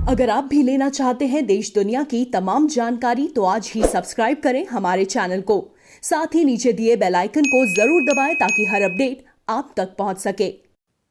अगर आप भी लेना चाहते हैं देश दुनिया की तमाम जानकारी तो आज ही सब्सक्राइब करें हमारे चैनल को। साथ ही नीचे दिए बेल आइकन को जरूर दबाएं ताकि हर अपडेट आप तक पहुंच सके।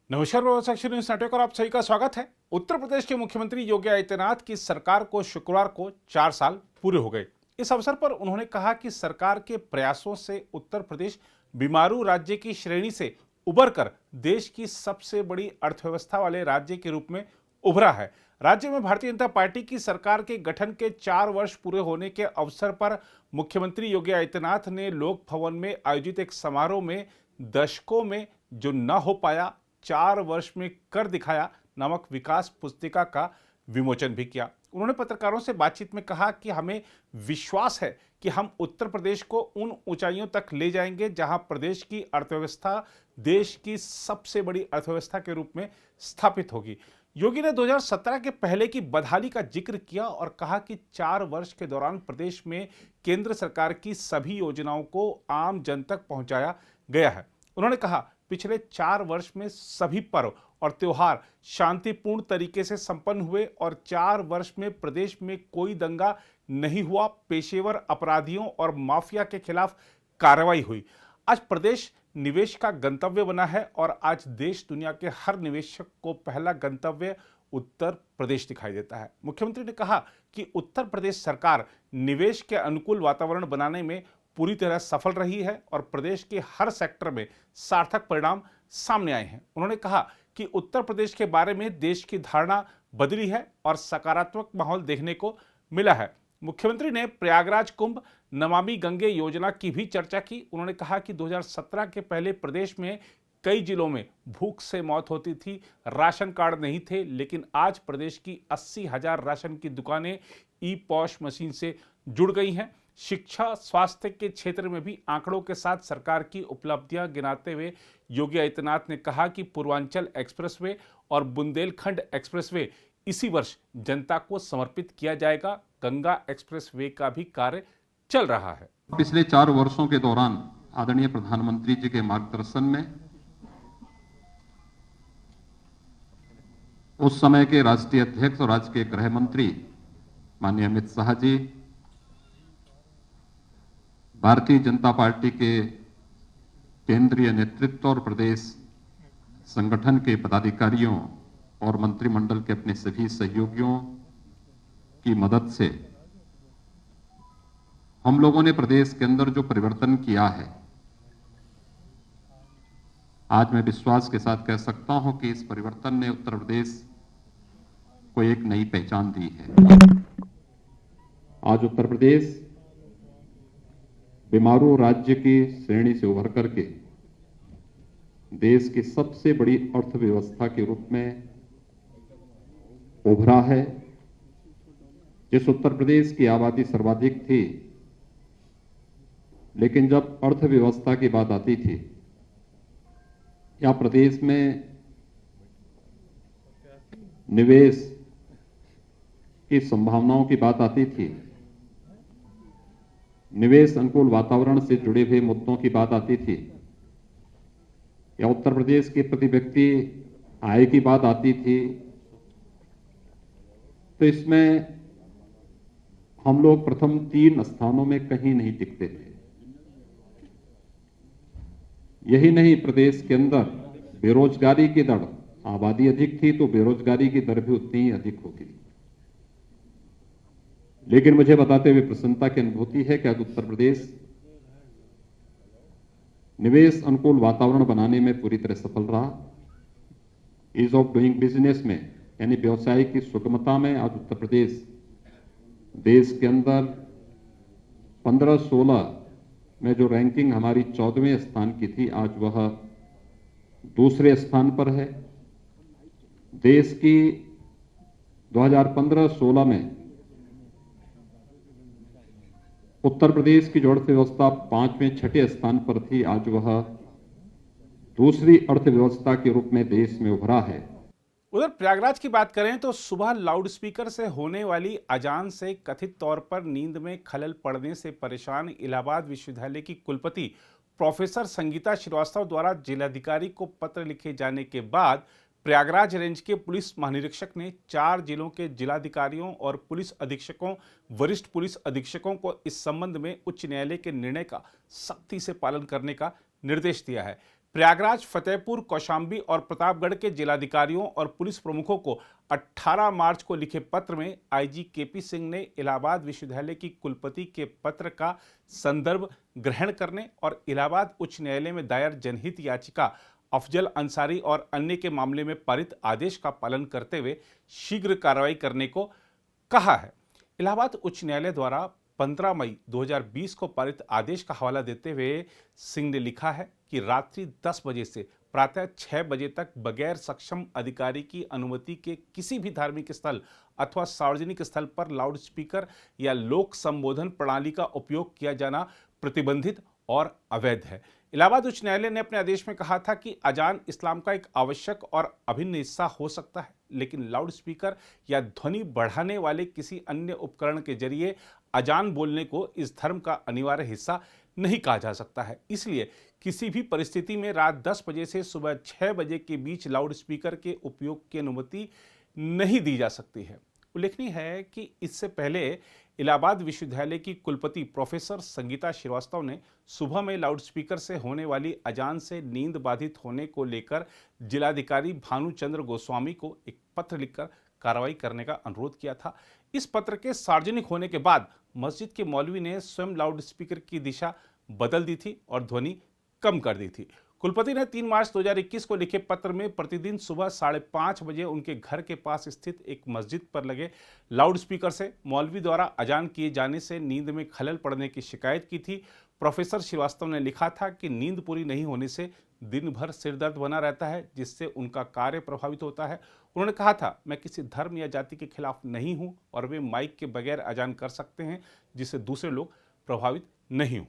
नमस्कार, सेक्शन न्यूज नेटवर्क और आप सभी का स्वागत है। उत्तर प्रदेश के मुख्यमंत्री योगी आदित्यनाथ की सरकार को शुक्रवार को 4 साल पूरे हो गए। इस अवसर पर उन्होंने कहा कि सरकार के प्रयासों से उत्तर प्रदेश बीमारू राज्य की श्रेणी से उबरकर देश की सबसे बड़ी अर्थव्यवस्था वाले राज्य के रूप में उभरा है। राज्य में भारतीय जनता पार्टी की सरकार के गठन के 4 वर्ष पूरे होने के अवसर पर मुख्यमंत्री योगी आदित्यनाथ ने लोक भवन में आयोजित एक समारोह में दशकों में जो न हो पाया 4 वर्ष में कर दिखाया नामक विकास पुस्तिका का विमोचन भी किया। उन्होंने पत्रकारों से बातचीत में कहा कि हमें विश्वास है कि हम उत्तर प्रदेश को उन ऊंचाइयों तक ले जाएंगे जहां प्रदेश की अर्थव्यवस्था देश की सबसे बड़ी अर्थव्यवस्था के रूप में स्थापित होगी। योगी ने 2017 के पहले की बदहाली का जिक्र किया और कहा कि 4 वर्ष के दौरान प्रदेश में केंद्र सरकार की सभी योजनाओं को आम जन तक पहुंचाया गया है। उन्होंने कहा पिछले 4 वर्ष में सभी पर्व और त्योहार शांतिपूर्ण तरीके से संपन्न हुए और 4 वर्ष में प्रदेश में कोई दंगा नहीं हुआ। पेशेवर अपराधियों और माफिया के खिलाफ कार्रवाई हुई। आज प्रदेश निवेश का गंतव्य बना है और आज देश दुनिया के हर निवेशक को पहला गंतव्य उत्तर प्रदेश दिखाई देता है। मुख्यमंत्री ने कहा कि उत्तर प्रदेश सरकार निवेश के अनुकूल वातावरण बनाने में पूरी तरह सफल रही है और प्रदेश के हर सेक्टर में सार्थक परिणाम सामने आए हैं। उन्होंने कहा कि उत्तर प्रदेश के बारे में देश की धारणा बदली है और सकारात्मक माहौल देखने को मिला है। मुख्यमंत्री ने प्रयागराज कुंभ, नमामि गंगे योजना की भी चर्चा की। उन्होंने कहा कि 2017 के पहले प्रदेश में कई जिलों में भूख से मौत होती थी, राशन कार्ड नहीं थे, लेकिन आज प्रदेश की 80,000 राशन की दुकानें ई-पॉस मशीन से जुड़ गई हैं। शिक्षा स्वास्थ्य के क्षेत्र में भी आंकड़ों के साथ सरकार की उपलब्धियां गिनाते हुए योगी आदित्यनाथ ने कहा कि पूर्वांचल एक्सप्रेसवे और बुंदेलखंड एक्सप्रेसवे इसी वर्ष जनता को समर्पित किया जाएगा। गंगा एक्सप्रेसवे का भी कार्य चल रहा है। पिछले 4 वर्षों के दौरान आदरणीय प्रधानमंत्री जी के मार्गदर्शन में उस समय के राष्ट्रीय अध्यक्ष और आज के गृह मंत्री माननीय अमित शाह जी, भारतीय जनता पार्टी के केंद्रीय नेतृत्व और प्रदेश संगठन के पदाधिकारियों और मंत्रिमंडल के अपने सभी सहयोगियों की मदद से हम लोगों ने प्रदेश के अंदर जो परिवर्तन किया है, आज मैं विश्वास के साथ कह सकता हूं कि इस परिवर्तन ने उत्तर प्रदेश को एक नई पहचान दी है। आज उत्तर प्रदेश बीमारू राज्य की श्रेणी से उभर करके देश की सबसे बड़ी अर्थव्यवस्था के रूप में उभरा है। जिस उत्तर प्रदेश की आबादी सर्वाधिक थी, लेकिन जब अर्थव्यवस्था की बात आती थी या प्रदेश में निवेश की संभावनाओं की बात आती थी, निवेश अनुकूल वातावरण से जुड़े हुए मुद्दों की बात आती थी या उत्तर प्रदेश के प्रति व्यक्ति आय की बात आती थी, तो इसमें हम लोग प्रथम 3 स्थानों में कहीं नहीं टिकते थे। यही नहीं, प्रदेश के अंदर बेरोजगारी की दर, आबादी अधिक थी तो बेरोजगारी की दर भी उतनी ही अधिक होगी। लेकिन मुझे बताते हुए प्रसन्नता की अनुभूति है कि आज उत्तर प्रदेश निवेश अनुकूल वातावरण बनाने में पूरी तरह सफल रहा। ईज ऑफ डूइंग बिजनेस में यानी व्यवसाय की सुगमता में आज उत्तर प्रदेश देश के अंदर 15-16 में जो रैंकिंग हमारी 14वें स्थान की थी, आज वह दूसरे स्थान पर है। देश की 2015-16 में उत्तर प्रदेश की जो अर्थव्यवस्था 5वें-6ठे स्थान पर थी, आज वह दूसरी अर्थव्यवस्था के रूप में देश में उभरा है। उधर प्रयागराज की बात करें तो सुबह लाउडस्पीकर से होने वाली अजान से कथित तौर पर नींद में खलल पड़ने से परेशान इलाहाबाद विश्वविद्यालय की कुलपति प्रोफेसर संगीता श्रीवास्तव द्वारा जिलाधिकारी को पत्र लिखे जाने के बाद प्रयागराज रेंज के पुलिस महानिरीक्षक ने 4 जिलों के जिलाधिकारियों और पुलिस अधीक्षकों, वरिष्ठ पुलिस अधीक्षकों को इस संबंध में उच्च न्यायालय के निर्णय का सख्ती से पालन करने का निर्देश दिया है। प्रयागराज, फतेहपुर, कौशाम्बी और प्रतापगढ़ के जिलाधिकारियों और पुलिस प्रमुखों को 18 मार्च को लिखे पत्र में आईजी केपी सिंह ने इलाहाबाद विश्वविद्यालय की कुलपति के पत्र का संदर्भ ग्रहण करने और इलाहाबाद उच्च न्यायालय में दायर जनहित याचिका अफजल अंसारी और अन्य के मामले में पारित आदेश का पालन करते हुए शीघ्र कार्रवाई करने को कहा है। इलाहाबाद उच्च न्यायालय द्वारा 15 मई 2020 को पारित आदेश का हवाला देते हुए सिंह ने लिखा है कि रात्रि 10 बजे से प्रातः 6 बजे तक बगैर सक्षम अधिकारी की अनुमति के किसी भी धार्मिक स्थल अथवा सार्वजनिक स्थल पर लाउड स्पीकर या लोक संबोधन प्रणाली का उपयोग किया जाना प्रतिबंधित और अवैध है। इलाहाबाद उच्च न्यायालय ने अपने आदेश में कहा था कि अजान इस्लाम का एक आवश्यक और अभिन्न हिस्सा हो सकता है, लेकिन लाउड स्पीकर या ध्वनि बढ़ाने वाले किसी अन्य उपकरण के जरिए अजान बोलने को इस धर्म का अनिवार्य हिस्सा नहीं कहा जा सकता है। इसलिए किसी भी परिस्थिति में रात 10 बजे से सुबह 6 बजे के बीच लाउड स्पीकर के उपयोग की अनुमति नहीं दी जा सकती है। उल्लेखनीय है कि इससे पहले इलाहाबाद विश्वविद्यालय की कुलपति प्रोफेसर संगीता श्रीवास्तव ने सुबह में लाउडस्पीकर से होने वाली अजान से नींद बाधित होने को लेकर जिलाधिकारी भानुचंद्र गोस्वामी को एक पत्र लिखकर कार्रवाई करने का अनुरोध किया था। इस पत्र के सार्वजनिक होने के बाद मस्जिद के मौलवी ने स्वयं लाउडस्पीकर की दिशा बदल दी थी और ध्वनि कम कर दी थी। कुलपति ने 3 मार्च 2021 को लिखे पत्र में प्रतिदिन सुबह 5:30 बजे उनके घर के पास स्थित एक मस्जिद पर लगे लाउडस्पीकर से मौलवी द्वारा अजान किए जाने से नींद में खलल पड़ने की शिकायत की थी। प्रोफेसर श्रीवास्तव ने लिखा था कि नींद पूरी नहीं होने से दिन भर सिर दर्द बना रहता है, जिससे उनका कार्य प्रभावित होता है। उन्होंने कहा था, मैं किसी धर्म या जाति के खिलाफ नहीं हूं और वे माइक के बगैर अजान कर सकते हैं, जिससे दूसरे लोग प्रभावित नहीं हों।